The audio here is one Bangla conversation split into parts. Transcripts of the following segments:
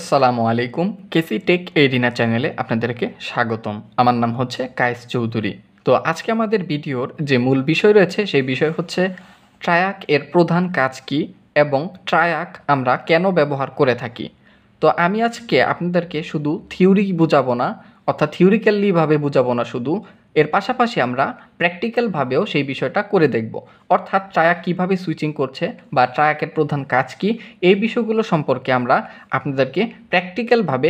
আসসালামু আলাইকুম। কেসি টেক এরিনা চ্যানেলে আপনাদেরকে স্বাগতম। আমার নাম হচ্ছে কায়েস চৌধুরী। তো আজকে আমাদের ভিডিওর যে মূল বিষয় রয়েছে সেই বিষয় হচ্ছে ট্রায়াক এর প্রধান কাজ কী এবং ট্রায়াক আমরা কেন ব্যবহার করে থাকি। তো আমি আজকে আপনাদেরকে শুধু থিওরি বোঝাবো না, অর্থাৎ থিওরিক্যালিভাবে বোঝাবো না শুধু, এর পাশাপাশি আমরা প্র্যাকটিক্যালভাবেও সেই বিষয়টা করে দেখব। অর্থাৎ ট্রায়াক কীভাবে সুইচিং করছে বা ট্রায়াকের প্রধান কাজ কী, এই বিষয়গুলো সম্পর্কে আমরা আপনাদেরকে প্র্যাকটিক্যালভাবে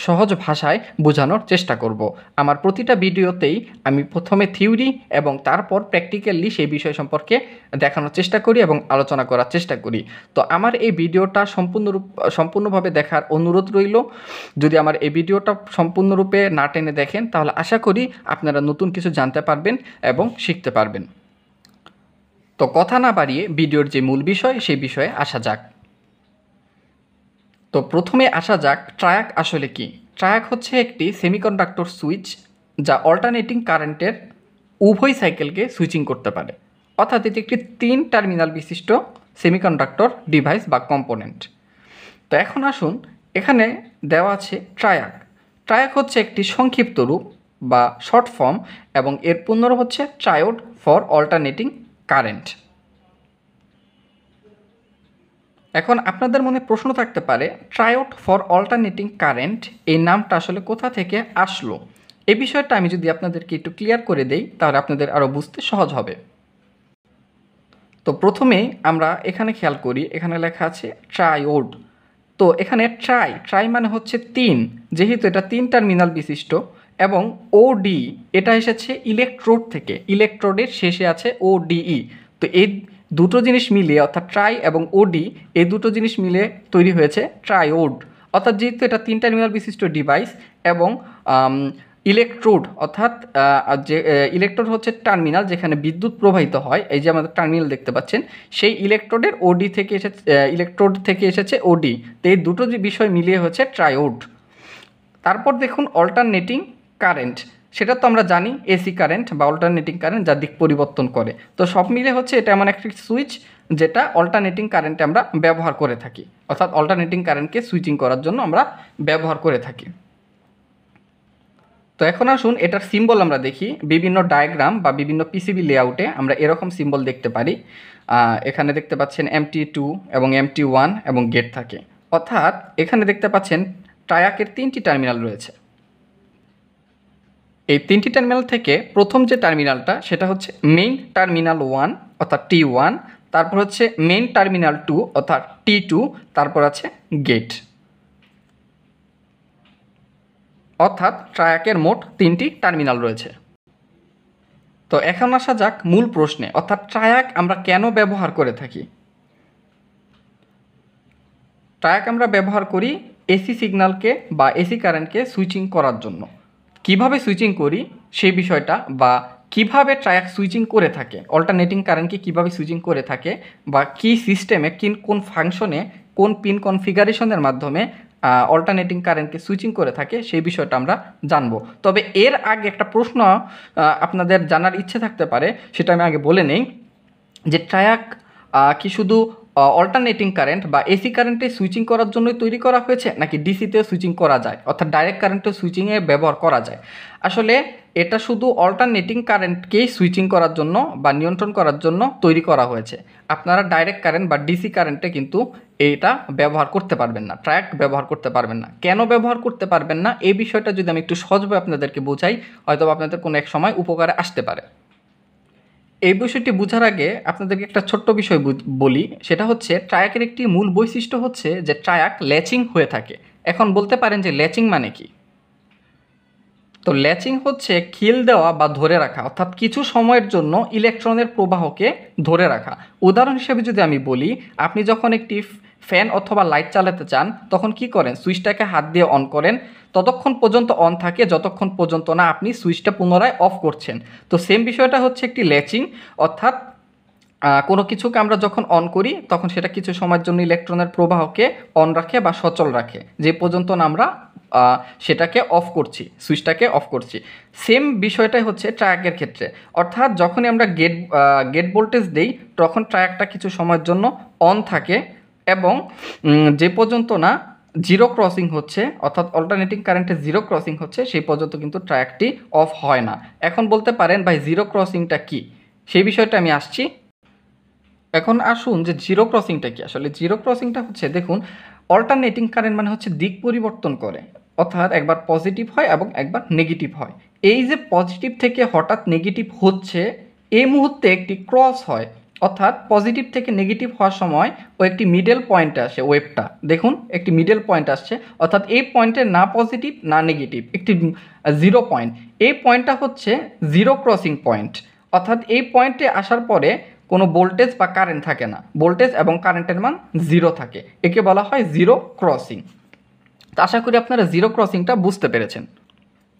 সহজ ভাষায় বোঝানোর চেষ্টা করব। আমার প্রতিটা ভিডিওতেই আমি প্রথমে থিওরি এবং তারপর প্র্যাকটিক্যালি সেই বিষয় সম্পর্কে দেখানোর চেষ্টা করি এবং আলোচনা করার চেষ্টা করি। তো আমার এই ভিডিওটা সম্পূর্ণভাবে দেখার অনুরোধ রইল। যদি আমার এই ভিডিওটা সম্পূর্ণরূপে না টেনে দেখেন তাহলে আশা করি আপনারা নতুন কিছু জানতে পারবেন এবং শিখতে পারবেন। তো কথা না বাড়িয়ে ভিডিওর যে মূল বিষয় সেই বিষয়ে আসা যাক। তো প্রথমে আসা যাক ট্রায়াক আসলে কি। ট্রায়াক হচ্ছে একটি সেমিকন্ডাক্টর সুইচ যা অল্টারনেটিং কারেন্টের উভয় সাইকেলকে সুইচিং করতে পারে। অর্থাৎ এটি একটি 3 টার্মিনাল বিশিষ্ট সেমিকন্ডাক্টর ডিভাইস বা কম্পোনেন্ট। তো এখন আসুন, এখানে দেওয়া আছে ট্রায়াক। ট্রায়াক হচ্ছে একটি সংক্ষিপ্ত রূপ বা শর্ট ফর্ম এবং এর পুনরূপ হচ্ছে ট্রায়োড ফর অল্টারনেটিং কারেন্ট। এখন আপনাদের মনে প্রশ্ন থাকতে পারে, ট্রায়োড ফর অল্টারনেটিং কারেন্ট এই নামটা আসলে কোথা থেকে আসলো। এই বিষয়টা আমি যদি আপনাদেরকে একটু ক্লিয়ার করে দেই তাহলে আপনাদের আরও বুঝতে সহজ হবে। তো প্রথমেই আমরা এখানে খেয়াল করি, এখানে লেখা আছে ট্রায়োড। তো এখানে ট্রাই মানে হচ্ছে 3, যেহেতু এটা 3 টার্মিনাল বিশিষ্ট, এবং ওডি এটা এসেছে ইলেকট্রোড থেকে, ইলেকট্রোডের শেষে আছে ওডিই। তো এই দুটো জিনিস মিলিয়ে, অর্থাৎ ট্রাই এবং ওডি, এই দুটো জিনিস মিলে তৈরি হয়েছে ট্রায়োড। অর্থাৎ যেহেতু এটা 3 টার্মিনাল বিশিষ্ট ডিভাইস এবং ইলেকট্রোড, অর্থাৎ যে ইলেকট্রোড হচ্ছে টার্মিনাল যেখানে বিদ্যুৎ প্রবাহিত হয়, এই যে আমাদের টার্মিনাল দেখতে পাচ্ছেন, সেই ইলেকট্রোডের ওডি থেকে এসেছে, ইলেকট্রোড থেকে এসেছে ওডি। তো এই দুটো যে বিষয় মিলিয়ে হচ্ছে ট্রায়োড। তারপর দেখুন অল্টারনেটিং কারেন্ট, সেটা তো আমরা জানি এসি কারেন্ট বা অল্টারনেটিং কারেন্ট যা দিক পরিবর্তন করে। তো সব মিলে হচ্ছে এটা এমন একটি সুইচ যেটা অল্টারনেটিং কারেন্টে আমরা ব্যবহার করে থাকি, অর্থাৎ অল্টারনেটিং কারেন্টকে সুইচিং করার জন্য আমরা ব্যবহার করে থাকি। তো এখন আসুন এটার সিম্বল আমরা দেখি। বিভিন্ন ডায়াগ্রাম বা বিভিন্ন পিসিবি লেআউটে আমরা এরকম সিম্বল দেখতে পারি। এখানে দেখতে পাচ্ছেন MT2 এবং MT1 এবং গেট থাকে। অর্থাৎ এখানে দেখতে পাচ্ছেন ট্রায়াকের 3টি টার্মিনাল রয়েছে। এই 3টি টার্মিনাল থেকে প্রথম যে টার্মিনালটা সেটা হচ্ছে মেইন টার্মিনাল 1 অর্থাৎ T1, তারপর হচ্ছে মেইন টার্মিনাল 2 অর্থাৎ T2, তারপর আছে গেট। অর্থাৎ ট্রায়াকের মোট 3টি টার্মিনাল রয়েছে। তো এখন আসা যাক মূল প্রশ্নে, অর্থাৎ ট্রায়াক আমরা কেন ব্যবহার করে থাকি। ট্রায়াক আমরা ব্যবহার করি এসি সিগন্যালকে বা এসি কারেন্টকে সুইচিং করার জন্য। কিভাবে সুইচিং করি সেই বিষয়টা, বা কিভাবে ট্রায়াক সুইচিং করে থাকে, অল্টারনেটিং কারেন্টকে কিভাবে সুইচিং করে থাকে, বা কি সিস্টেমে কোন ফাংশনে কোন পিন কনফিগারেশনের মাধ্যমে অল্টারনেটিং কারেন্টকে সুইচিং করে থাকে সেই বিষয়টা আমরা জানবো। তবে এর আগে একটা প্রশ্ন আপনাদের জানার ইচ্ছে থাকতে পারে, সেটা আমি আগে বলে নেই যে ট্রায়াক কি শুধু অল্টারনেটিং কারেন্ট বা এসি কারেন্টে সুইচিং করার জন্যই তৈরি করা হয়েছে, নাকি ডিসিতেও সুইচিং করা যায়, অর্থাৎ ডাইরেক্ট কারেন্টে সুইচিংয়ে ব্যবহার করা যায়। আসলে এটা শুধু অল্টারনেটিং কারেন্টকেই সুইচিং করার জন্য বা নিয়ন্ত্রণ করার জন্য তৈরি করা হয়েছে। আপনারা ডাইরেক্ট কারেন্ট বা ডিসি কারেন্টে কিন্তু এইটা ব্যবহার করতে পারবেন না, ট্রায়াক ব্যবহার করতে পারবেন না। কেন ব্যবহার করতে পারবেন না এই বিষয়টা যদি আমি একটু সহজভাবে আপনাদেরকে বোঝাই, হয়তো আপনাদের কোনো এক সময় উপকারে আসতে পারে। এই বিষয়টি বোঝার আগে আপনাদেরকে একটা ছোট্ট বিষয় বলি, সেটা হচ্ছে ট্রায়াকের একটি মূল বৈশিষ্ট্য হচ্ছে যে ট্রায়াক ল্যাচিং হয়ে থাকে। এখন বলতে পারেন যে ল্যাচিং মানে কি। তো ল্যাচিং হচ্ছে খিল দেওয়া বা ধরে রাখা, অর্থাৎ কিছু সময়ের জন্য ইলেকট্রনের প্রবাহকে ধরে রাখা। উদাহরণ হিসেবে যদি আমি বলি, আপনি যখন একটি ফ্যান অথবা লাইট চালাতে চান তখন কি করেন, সুইচটাকে হাত দিয়ে অন করেন, ততক্ষণ পর্যন্ত অন থাকে যতক্ষণ পর্যন্ত না আপনি সুইচটা পুনরায় অফ করছেন। তো সেম বিষয়টা হচ্ছে একটি ল্যাচিং, অর্থাৎ কোনো কিছুকে আমরা যখন অন করি তখন সেটা কিছু সময়ের জন্য ইলেকট্রনের প্রবাহকে অন রাখে বা সচল রাখে, যে পর্যন্ত না আমরা সেটাকে অফ করছি, সুইচটাকে অফ করছি। সেম বিষয়টাই হচ্ছে ট্রায়াকের ক্ষেত্রে। অর্থাৎ যখনই আমরা গেট ভোল্টেজ দেই তখন ট্রায়াকটা কিছু সময়ের জন্য অন থাকে এবং যে পর্যন্ত না জিরো ক্রসিং হচ্ছে, অর্থাৎ অল্টারনেটিং কারেন্টে জিরো ক্রসিং হচ্ছে, সেই পর্যন্ত কিন্তু ট্রায়াকটি অফ হয় না। এখন বলতে পারেন ভাই জিরো ক্রসিংটা কি, সেই বিষয়টা আমি আসছি। এখন আসুন যে জিরো ক্রসিংটা কি। আসলে জিরো ক্রসিংটা হচ্ছে, দেখুন, অল্টারনেটিং কারেন্ট মানে হচ্ছে দিক পরিবর্তন করে, অর্থাৎ একবার পজিটিভ হয় এবং একবার নেগেটিভ হয়। এই যে পজিটিভ থেকে হঠাৎ নেগেটিভ হচ্ছে, এই মুহূর্তে একটি ক্রস হয়, অর্থাৎ পজিটিভ থেকে নেগেটিভ হওয়ার সময় ও একটি মিডল পয়েন্টে আসে ওয়েভটা। দেখুন একটি মিডল পয়েন্ট আসছে, অর্থাৎ এই পয়েন্টে না পজিটিভ না নেগেটিভ, একটি জিরো পয়েন্ট। এই পয়েন্টটা হচ্ছে জিরো ক্রসিং পয়েন্ট, অর্থাৎ এই পয়েন্টে আসার পরে কোনো ভোল্টেজ বা কারেন্ট থাকে না, ভোল্টেজ এবং কারেন্টের মান জিরো থাকে, একে বলা হয় জিরো ক্রসিং। তো আশা করি আপনারা জিরো ক্রসিংটা বুঝতে পেরেছেন।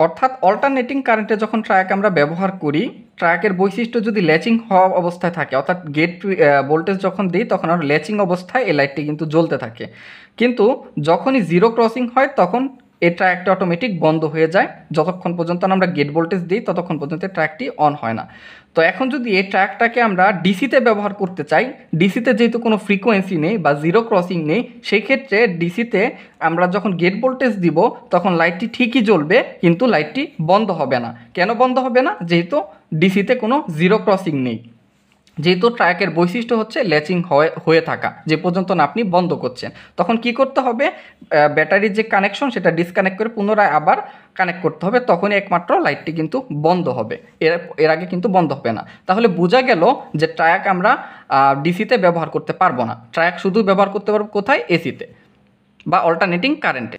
অর্থাৎ অল্টারনেটিং কারেন্টে যখন ট্রায়াক আমরা ব্যবহার করি, ট্রায়াকের বৈশিষ্ট্য যদি ল্যাচিং হওয়া অবস্থায় থাকে, অর্থাৎ গেট ভোল্টেজ যখন দিই তখন আর ল্যাচিং অবস্থায় এই লাইটটি কিন্তু জ্বলতে থাকে। কিন্তু যখনই জিরো ক্রসিং হয় তখন এই ট্রায়াকটি অটোমেটিক বন্ধ হয়ে যায়। যতক্ষণ পর্যন্ত আমরা গেট ভোল্টেজ দিই ততক্ষণ পর্যন্ত ট্রায়াকটি অন হয় না। তো এখন যদি এই ট্রায়াকটাকে আমরা ডিসিতে ব্যবহার করতে চাই, ডিসিতে যেহেতু কোনো ফ্রিকোয়েন্সি নেই বা জিরো ক্রসিং নেই, সেই ক্ষেত্রে ডিসিতে আমরা যখন গেট ভোল্টেজ দিব তখন লাইটটি ঠিকই জ্বলবে, কিন্তু লাইটটি বন্ধ হবে না। কেন বন্ধ হবে না? যেহেতু ডিসিতে কোনো জিরো ক্রসিং নেই, যেহেতু ট্রায়াকের বৈশিষ্ট্য হচ্ছে ল্যাচিং হয়ে থাকা, যে পর্যন্ত না আপনি বন্ধ করছেন। তখন কি করতে হবে? ব্যাটারির যে কানেকশন সেটা ডিসকানেক্ট করে পুনরায় আবার কানেক্ট করতে হবে, তখনই একমাত্র লাইটটি কিন্তু বন্ধ হবে, এর আগে কিন্তু বন্ধ হবে না। তাহলে বোঝা গেল যে ট্রায়াক আমরা ডিসিতে ব্যবহার করতে পারবো না, ট্রায়াক শুধু ব্যবহার করতে পারবো কোথায়? এসিতে বা অল্টারনেটিং কারেন্টে।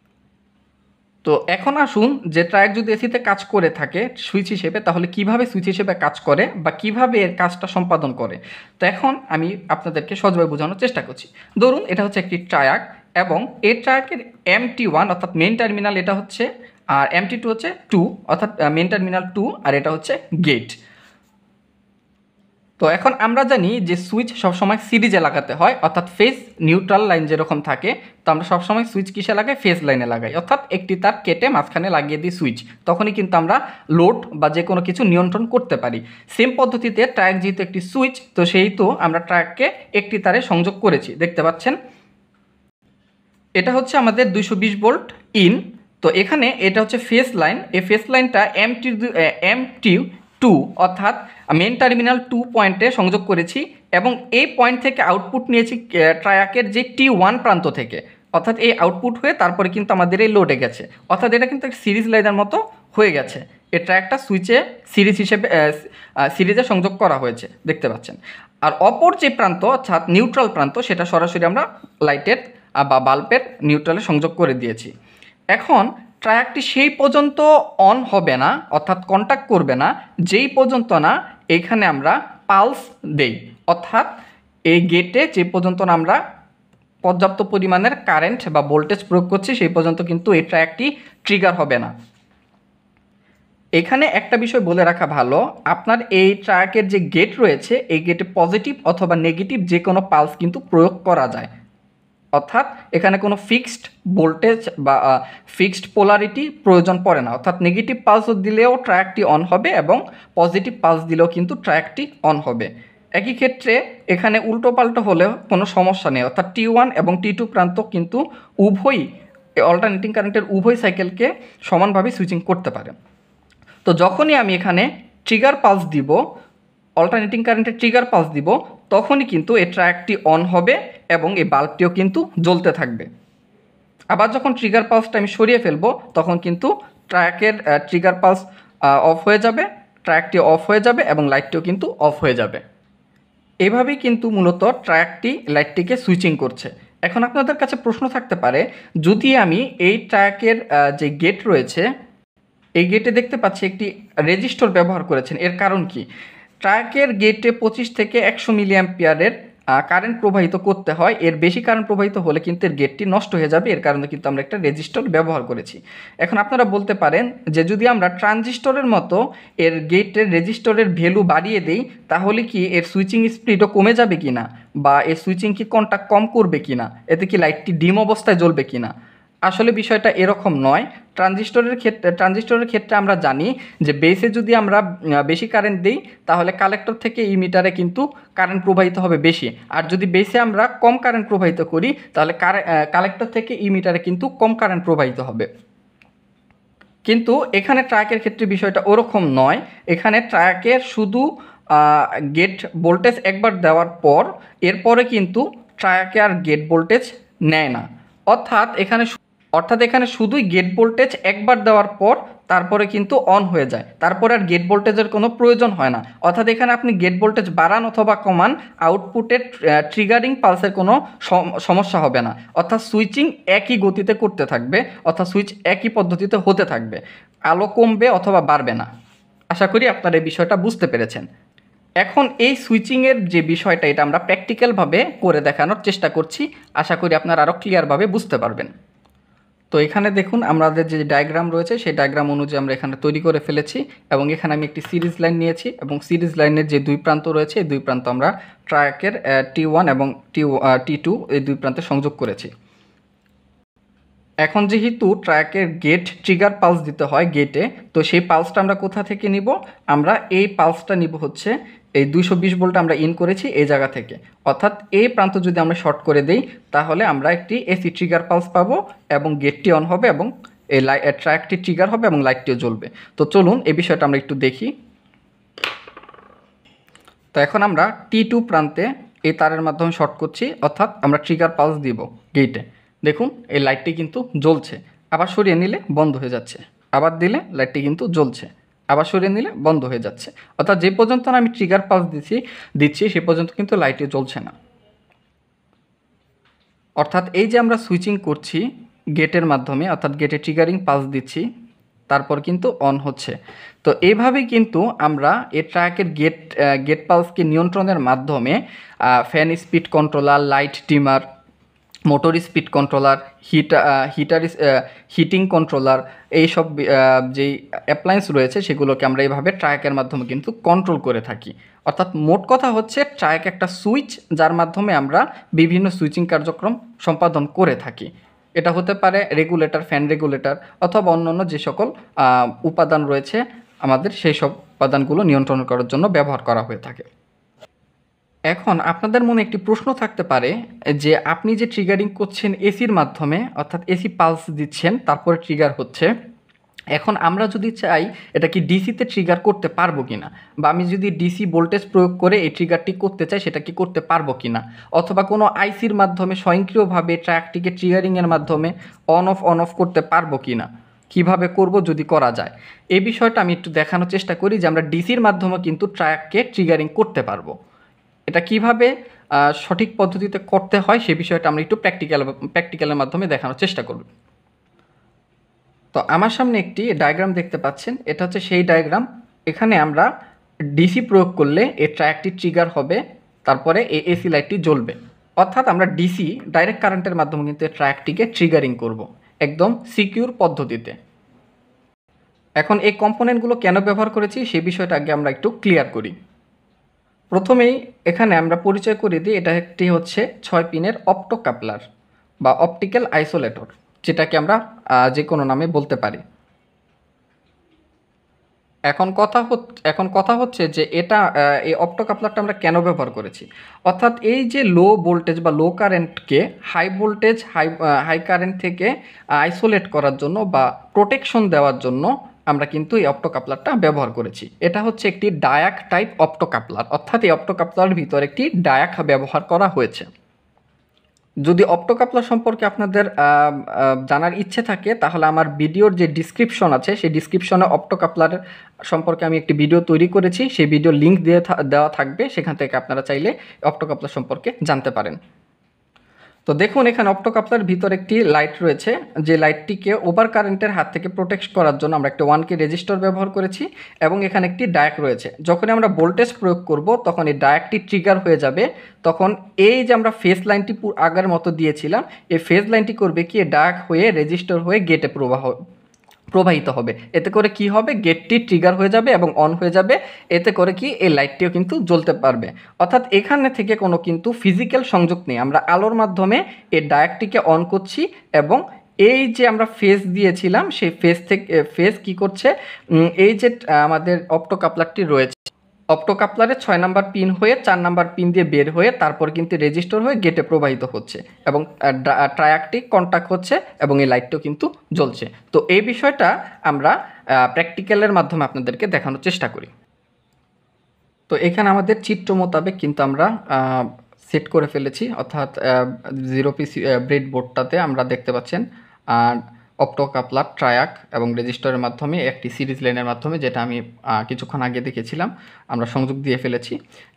তো এখন আসুন যে ট্রায়াক যদি এসিতে কাজ করে থাকে সুইচ হিসেবে, তাহলে কিভাবে সুইচ হিসেবে কাজ করে বা কিভাবে এর কাজটা সম্পাদন করে। তো এখন আমি আপনাদেরকে সহজভাবে বোঝানোর চেষ্টা করছি। ধরুন এটা হচ্ছে একটি ট্রায়াক, এবং এই ট্রায়াকের MT1 অর্থাৎ মেইন টার্মিনাল এটা হচ্ছে, আর MT2 হচ্ছে 2 অর্থাৎ মেইন টার্মিনাল 2, আর এটা হচ্ছে গেট। তো এখন আমরা জানি যে সুইচ সবসময় সিরিজে লাগাতে হয়, অর্থাৎ ফেজ নিউট্রাল লাইন যেরকম থাকে, তো আমরা সবসময় সুইচ কিসে লাগাই? ফেজ লাইনে লাগাই, অর্থাৎ একটি তার কেটে মাঝখানে লাগিয়ে দিই সুইচ, তখনই কিন্তু আমরা লোড বা যে কোনো কিছু নিয়ন্ত্রণ করতে পারি। সেম পদ্ধতিতে ট্রায়াক যেহেতু একটি সুইচ, তো সেহেতু আমরা ট্রায়াককে একটি তারে সংযোগ করেছি, দেখতে পাচ্ছেন। এটা হচ্ছে আমাদের 220 ভোল্ট ইন। তো এখানে এটা হচ্ছে ফেজ লাইন, এই ফেজ লাইনটা MT2 অর্থাৎ মেন টার্মিনাল 2 পয়েন্টে সংযোগ করেছি, এবং এই পয়েন্ট থেকে আউটপুট নিয়েছি ট্রায়াকের যে T1 প্রান্ত থেকে, অর্থাৎ এই আউটপুট হয়ে তারপরে কিন্তু আমাদের এই লোডে গেছে, অর্থাৎ এটা কিন্তু সিরিজ লাইনের মতো হয়ে গেছে। এই ট্রায়াকটা সুইচে সিরিজ হিসেবে সিরিজে সংযোগ করা হয়েছে, দেখতে পাচ্ছেন। আর অপর যে প্রান্ত অর্থাৎ নিউট্রাল প্রান্ত, সেটা সরাসরি আমরা লাইটের বা বাল্বের নিউট্রালে সংযোগ করে দিয়েছি। এখন ট্রায়াকটি সেই পর্যন্ত অন হবে না, অর্থাৎ কন্ট্যাক্ট করবে না, যেই পর্যন্ত না এখানে আমরা পালস দেই, অর্থাৎ এই গেটে যে পর্যন্ত না আমরা পর্যাপ্ত পরিমাণের কারেন্ট বা ভোল্টেজ প্রয়োগ করছি, সেই পর্যন্ত কিন্তু এই ট্রায়াকটি ট্রিগার হবে না। এখানে একটা বিষয় বলে রাখা ভালো, আপনার এই ট্রায়াকের যে গেট রয়েছে, এই গেটে পজিটিভ অথবা নেগেটিভ যে কোনো পালস কিন্তু প্রয়োগ করা যায়, অর্থাৎ এখানে কোনো ফিক্সড ভোল্টেজ বা ফিক্সড পোলারিটি প্রয়োজন পড়ে না, অর্থাৎ নেগেটিভ পালস দিলেও ট্রায়াকটি অন হবে এবং পজিটিভ পালস দিলেও কিন্তু ট্রায়াকটি অন হবে। একই ক্ষেত্রে এখানে উল্টো পাল্টো হলেও কোনো সমস্যা নেই, অর্থাৎ T1 এবং T2 প্রান্ত কিন্তু উভয়ই অল্টারনেটিং কারেন্টের উভয় সাইকেলকে সমানভাবে সুইচিং করতে পারে। তো যখনই আমি এখানে ট্রিগার পালস দিব, অল্টারনেটিং কারেন্টের ট্রিগার পালস দিব, তখনই কিন্তু এই ট্রায়াকটি অন হবে এবং এই বাল্বটিও কিন্তু জ্বলতে থাকবে। আবার যখন ট্রিগার পালসটা আমি সরিয়ে ফেলবো, তখন কিন্তু ট্রায়াকের ট্রিগার পালস অফ হয়ে যাবে, ট্রায়াকটি অফ হয়ে যাবে এবং লাইটটিও কিন্তু অফ হয়ে যাবে। এভাবেই কিন্তু মূলত ট্রায়াকটি লাইটটিকে সুইচিং করছে। এখন আপনাদের কাছে প্রশ্ন থাকতে পারে, যদি আমি এই ট্রায়াকের যে গেট রয়েছে, এই গেটে দেখতে পাচ্ছি একটি রেজিস্টর ব্যবহার করেছেন, এর কারণ কি? ট্রায়াকের গেটে 25 থেকে 100 মিলি অ্যাম্পিয়ারের কারেন্ট প্রবাহিত করতে হয়, এর বেশি কারেন্ট প্রবাহিত হলে কিন্তু এর গেটটি নষ্ট হয়ে যাবে, এর কারণে কিন্তু আমরা একটা রেজিস্টর ব্যবহার করেছি। এখন আপনারা বলতে পারেন যে যদি আমরা ট্রানজিস্টরের মতো এর গেটের রেজিস্টরের ভ্যালু বাড়িয়ে দেই, তাহলে কি এর সুইচিং স্পিডও কমে যাবে কি না, বা এর সুইচিং কি কন্ট্যাক্ট কম করবে কি না, এতে কি লাইটটি ডিম অবস্থায় জ্বলবে কি না? আসলে বিষয়টা এরকম নয়। ট্রানজিস্টরের ক্ষেত্রে আমরা জানি যে বেসে যদি আমরা বেশি কারেন্ট দিই তাহলে কালেক্টর থেকে ইমিটারে কিন্তু কারেন্ট প্রবাহিত হবে বেশি, আর যদি বেসে আমরা কম কারেন্ট প্রবাহিত করি তাহলে কালেক্টর থেকে ইমিটারে কিন্তু কম কারেন্ট প্রবাহিত হবে। কিন্তু এখানে ট্রায়াকের ক্ষেত্রে বিষয়টা ওরকম নয়। এখানে ট্রায়াকের শুধু গেট ভোল্টেজ একবার দেওয়ার পর এরপরে কিন্তু ট্রায়াকে আর গেট ভোল্টেজ নেয় না, অর্থাৎ এখানে শুধুই গেট ভোল্টেজ একবার দেওয়ার পর তারপরে কিন্তু অন হয়ে যায়, তারপরে আর গেট ভোল্টেজের কোনো প্রয়োজন হয় না। অর্থাৎ এখানে আপনি গেট ভোল্টেজ বাড়ান অথবা কমান, আউটপুটের ট্রিগারিং পালসের কোনো সমস্যা হবে না। অর্থাৎ সুইচিং একই গতিতে করতে থাকবে, অর্থাৎ সুইচ একই পদ্ধতিতে হতে থাকবে, আলো কমবে অথবা বাড়বে না। আশা করি আপনারা এই বিষয়টা বুঝতে পেরেছেন। এখন এই সুইচিংয়ের যে বিষয়টা এটা আমরা প্র্যাকটিক্যালভাবে করে দেখানোর চেষ্টা করছি, আশা করি আপনারা আরও ক্লিয়ারভাবে বুঝতে পারবেন। তো এখানে দেখুন আমাদের যে ডায়াগ্রাম রয়েছে সেই ডায়াগ্রাম অনুযায়ী আমরা এখানে তৈরি করে ফেলেছি, এবং এখানে আমি একটি সিরিজ লাইন নিয়েছি এবং সিরিজ লাইনের যে দুই প্রান্ত রয়েছে এই দুই প্রান্ত আমরা ট্রায়াকের T1 এবং T2 এই দুই প্রান্তে সংযোগ করেছি। এখন যেহেতু ট্রায়াকের গেট ট্রিগার পালস দিতে হয় গেটে, তো সেই পালসটা আমরা কোথা থেকে নিব? আমরা এই পালসটা নিব হচ্ছে এই 220 ভোল্ট আমরা ইন করেছি এই জায়গা থেকে, অর্থাৎ এই প্রান্ত যদি আমরা শর্ট করে দেই তাহলে আমরা একটি এসি ট্রিগার পালস পাবো এবং গেটটি অন হবে এবং এই ট্রায়াকটি ট্রিগার হবে এবং লাইটটিও জ্বলবে। তো চলুন এই বিষয়টা আমরা একটু দেখি। তো এখন আমরা T2 প্রান্তে এই তারের মাধ্যমে শর্ট করছি, অর্থাৎ আমরা ট্রিগার পালস দিব গেটে। দেখুন এই লাইটটি কিন্তু জ্বলছে, আবার সরিয়ে নিলে বন্ধ হয়ে যাচ্ছে, আবার দিলে লাইটটি কিন্তু জ্বলছে, আবার সরিয়ে নিলে বন্ধ হয়ে যাচ্ছে। অর্থাৎ যে পর্যন্ত আমি ট্রিগার পালস দিচ্ছি সে পর্যন্ত কিন্তু লাইটটি জ্বলছে না। অর্থাৎ এই যে আমরা সুইচিং করছি গেটের মাধ্যমে, অর্থাৎ গেটে ট্রিগারিং পালস দিচ্ছি তারপর কিন্তু অন হচ্ছে। তো এইভাবেই কিন্তু আমরা এই ট্রায়াকের গেট পালসকে নিয়ন্ত্রণের মাধ্যমে fan speed controller, light dimmer, motor speed controller, heating controller, এইসব যেই অ্যাপ্লায়েন্স রয়েছে সেগুলোকে আমরা এইভাবে ট্রায়াকের মাধ্যমে কিন্তু কন্ট্রোল করে থাকি। অর্থাৎ মোট কথা হচ্ছে ট্রায়াক একটা সুইচ যার মাধ্যমে আমরা বিভিন্ন সুইচিং কার্যক্রম সম্পাদন করে থাকি। এটা হতে পারে রেগুলেটর, ফ্যান রেগুলেটর অথবা অন্যান্য যে সকল উপাদান রয়েছে আমাদের সেই সব উপাদানগুলো নিয়ন্ত্রণ করার জন্য ব্যবহার করা হয়ে থাকে। এখন আপনাদের মনে একটি প্রশ্ন থাকতে পারে যে আপনি যে ট্রিগারিং করছেন এসির মাধ্যমে, অর্থাৎ এসি পালস দিচ্ছেন তারপরে ট্রিগার হচ্ছে, এখন আমরা যদি চাই এটা কি ডিসিতে ট্রিগার করতে পারবো কিনা, বা আমি যদি ডিসি ভোল্টেজ প্রয়োগ করে এই ট্রিগারটি করতে চাই সেটা কি করতে পারবো কিনা, অথবা কোনো আইসির মাধ্যমে স্বয়ংক্রিয়ভাবে ট্র্যাকটিকে ট্রিগারিংয়ের মাধ্যমে অন অফ করতে পারবো কিনা, কিভাবে করব যদি করা যায়, এই বিষয়টা আমি একটু দেখানোর চেষ্টা করি যে আমরা ডিসির মাধ্যমে কিন্তু ট্র্যাককে ট্রিগারিং করতে পারবো। এটা কিভাবে সঠিক পদ্ধতিতে করতে হয় সে বিষয়টা আমরা একটু প্র্যাকটিক্যালের মাধ্যমে দেখানোর চেষ্টা করব। তো আমার সামনে একটি ডায়াগ্রাম দেখতে পাচ্ছেন, এটা হচ্ছে সেই ডায়াগ্রাম। এখানে আমরা ডিসি প্রয়োগ করলে এই ট্রায়াকটি ট্রিগার হবে, তারপরে এই এসি লাইটটি জ্বলবে। অর্থাৎ আমরা ডিসি ডাইরেক্ট কারেন্টের মাধ্যমে কিন্তু এই ট্রায়াকটিকে ট্রিগারিং করব একদম সিকিউর পদ্ধতিতে। এখন এই কম্পোনেন্টগুলো কেন ব্যবহার করেছি সেই বিষয়টা আগে আমরা একটু ক্লিয়ার করি। প্রথমেই এখানে আমরা পরিচয় করে দিই, এটা একটি হচ্ছে 6 পিনের অপটো কাপলার বা অপটিক্যাল আইসোলেটর, যেটাকে আমরা যে কোনো নামে বলতে পারি। এখন কথা হচ্ছে যে এটা এই অপটো কাপলারটা আমরা কেন ব্যবহার করেছি। অর্থাৎ এই যে লো ভোল্টেজ বা লো কারেন্টকে হাই ভোল্টেজ হাই কারেন্ট থেকে আইসোলেট করার জন্য বা প্রোটেকশন দেওয়ার জন্য আমরা কিন্তু এই অপটো কাপলারটা ব্যবহার করেছি। এটা হচ্ছে একটি ডায়াক টাইপ অপটো কাপলার, অর্থাৎ এই অপটো কাপলারের ভিতরে একটি ডায়াক ব্যবহার করা হয়েছে। যদি অপটো কাপলার সম্পর্কে আপনাদের জানার ইচ্ছে থাকে তাহলে আমার ভিডিওর যে ডিসক্রিপশন আছে সেই ডিসক্রিপশনে অপটো কাপলার সম্পর্কে আমি একটি ভিডিও তৈরি করেছি, সেই ভিডিও লিঙ্ক দেওয়া থাকবে, সেখান থেকে আপনারা চাইলে অপটো কাপলার সম্পর্কে জানতে পারেন। তো দেখুন এখানে অপটো কাপলার ভিতরে একটি লাইট রয়েছে, যে লাইটটিকে ওভার কারেন্টের হাত থেকে প্রোটেক্ট করার জন্য আমরা একটা 1K রেজিস্টর ব্যবহার করেছি, এবং এখানে একটি ডায়াক রয়েছে। যখন আমরা ভোল্টেজ প্রয়োগ করব তখন এই ডায়াকটি ট্রিগার হয়ে যাবে, তখন এই যে আমরা ফেজ লাইনটি আগের মতো দিয়েছিলাম এই ফেজ লাইনটি করবে কি ডায়াক হয়ে রেজিস্টর হয়ে গেটে প্রবাহিত হবে। এতে করে কি হবে, গেটটি ট্রিগার হয়ে যাবে এবং অন হয়ে যাবে, এতে করে কি এই লাইটটিও কিন্তু জ্বলতে পারবে। অর্থাৎ এখানে থেকে কোনো কিন্তু ফিজিক্যাল সংযোগ নেই, আমরা আলোর মাধ্যমে এই ডায়াকটিকে অন করছি এবং এই যে আমরা ফেজ দিয়েছিলাম সেই ফেজ থেকে ফেজ কি করছে, এই যে আমাদের অপ্টো কাপলারটি রয়েছে, অপ্টো কাপলারে 6 নাম্বার পিন হয়ে 4 নাম্বার পিন দিয়ে বের হয়ে তারপর কিন্তু রেজিস্টার হয়ে গেটে প্রবাহিত হচ্ছে এবং ট্রায়াকটি কন্টাক্ট হচ্ছে এবং এই লাইটটাও কিন্তু জ্বলছে। তো এই বিষয়টা আমরা প্র্যাকটিক্যালের মাধ্যমে আপনাদেরকে দেখানোর চেষ্টা করি। তো এখানে আমাদের চিত্র মোতাবেক কিন্তু আমরা সেট করে ফেলেছি, অর্থাৎ 0 পিস ব্রেড বোর্ডটাতে আমরা দেখতে পাচ্ছেন অপ্টো কাপলার, ট্রায়াক এবং রেজিস্টারের মাধ্যমে একটি সিরিজ লাইনের মাধ্যমে, যেটা আমি কিছুক্ষণ আগে দেখেছিলাম, আমরা সংযোগ দিয়ে ফেলেছি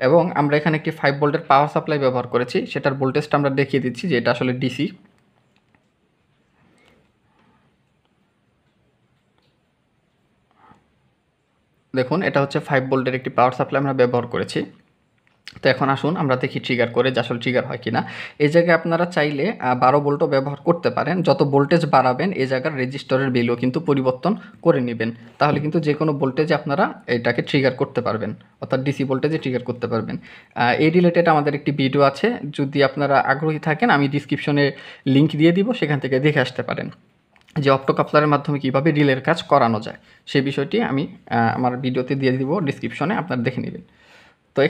এবং আমরা এখানে একটি 5 ভোল্টের পাওয়ার সাপ্লাই ব্যবহার করেছি। সেটার ভোল্টেজটা আমরা দেখিয়ে দিচ্ছি যে এটা আসলে ডিসি। দেখুন, এটা হচ্ছে 5 ভোল্টের একটি পাওয়ার সাপ্লাই আমরা ব্যবহার করেছি। তো এখন আসুন আমরা দেখি ট্রিগার করে যে আসলে ট্রিগার হয় কিনা। এই জায়গায় আপনারা চাইলে 12 ভোল্টও ব্যবহার করতে পারেন। যত ভোল্টেজ বাড়াবেন এই জায়গার রেজিস্টরের ভ্যালু কিন্তু পরিবর্তন করে নেবেন, তাহলে কিন্তু যে কোনো ভোল্টেজে আপনারা এটাকে ট্রিগার করতে পারবেন, অর্থাৎ ডিসি ভোল্টেজে ট্রিগার করতে পারবেন। এই রিলেটেড আমাদের একটি ভিডিও আছে, যদি আপনারা আগ্রহী থাকেন আমি ডিসক্রিপশনে লিঙ্ক দিয়ে দিব, সেখান থেকে দেখে আসতে পারেন যে অপ্টো কাপলারের মাধ্যমে কীভাবে রিলের কাজ করানো যায়। সেই বিষয়টি আমি আমার ভিডিওতে দিয়ে দিব ডিসক্রিপশনে, আপনারা দেখে নেবেন। তো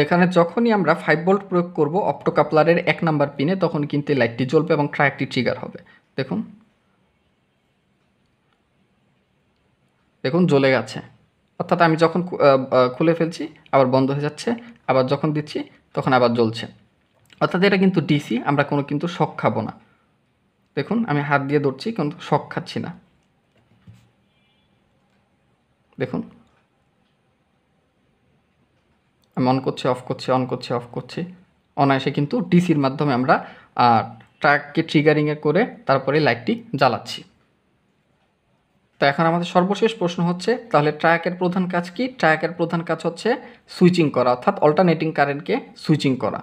এখানে যখনই আমরা 5 ভোল্ট প্রয়োগ করব অপ্টো কাপলারের 1 নাম্বার পিনে, তখন কিন্তু লাইটটি জ্বলবে এবং ট্রায়াকটি ট্রিগার হবে। দেখুন জ্বলে গেছে, অর্থাৎ আমি যখন খুলে ফেলছি আবার বন্ধ হয়ে যাচ্ছে, আবার যখন দিচ্ছি তখন আবার জ্বলছে, অর্থাৎ এটা কিন্তু ডিসি, আমরা কিন্তু শক খাবো না। দেখুন আমি হাত দিয়ে ধরছি কিন্তু শক খাচ্ছি না। দেখুন আমি অন করছি, অফ করছি, অন করছি, অফ করছি, অনায়াসে কিন্তু ডিসির মাধ্যমে আমরা ট্রাককে ট্রিগারিংয়ে করে তারপরে লাইটটি জ্বালাচ্ছি। তো এখন আমাদের সর্বশেষ প্রশ্ন হচ্ছে, তাহলে ট্রায়াকের প্রধান কাজ কি? ট্রায়াকের প্রধান কাজ হচ্ছে সুইচিং করা, অর্থাৎ অল্টারনেটিং কারেন্টকে সুইচিং করা।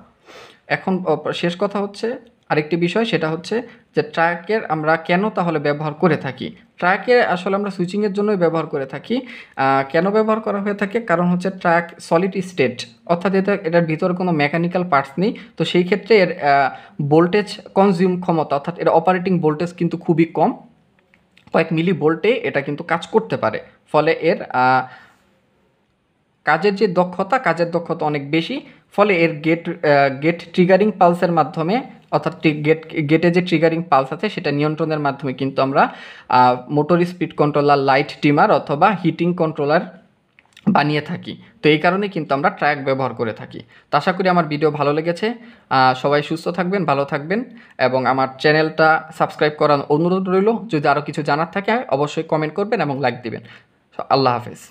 এখন শেষ কথা হচ্ছে আরেকটি বিষয়, সেটা হচ্ছে যে ট্রায়াকের আমরা কেন তাহলে ব্যবহার করে থাকি। ট্রায়াকে আসলে আমরা সুইচিংয়ের জন্যই ব্যবহার করে থাকি। কেন ব্যবহার করা হয়ে থাকে? কারণ হচ্ছে ট্রায়াক সলিড স্টেট, অর্থাৎ এটার ভিতরে কোনো মেকানিক্যাল পার্টস নেই। তো সেই ক্ষেত্রে এর ভোল্টেজ কনজিউম ক্ষমতা, অর্থাৎ এর অপারেটিং ভোল্টেজ কিন্তু খুবই কম, কয়েক মিলি ভোল্টে এটা কিন্তু কাজ করতে পারে। ফলে এর কাজের দক্ষতা অনেক বেশি। ফলে এর গেট ট্রিগারিং পালসের মাধ্যমে, অর্থাৎ গেটে যে ট্রিগারিং পালস আছে সেটা নিয়ন্ত্রণের মাধ্যমে কিন্তু আমরা motor speed controller, light dimmer অথবা হিটিং কন্ট্রোলার বানিয়ে থাকি। তো এই কারণে কিন্তু আমরা ট্রায়াক ব্যবহার করে থাকি। তো আশা করি আমার ভিডিও ভালো লেগেছে। সবাই সুস্থ থাকবেন, ভালো থাকবেন এবং আমার চ্যানেলটা সাবস্ক্রাইব করার অনুরোধ রইল। যদি আরও কিছু জানার থাকে অবশ্যই কমেন্ট করবেন এবং লাইক দিবেন। আল্লাহ হাফেজ।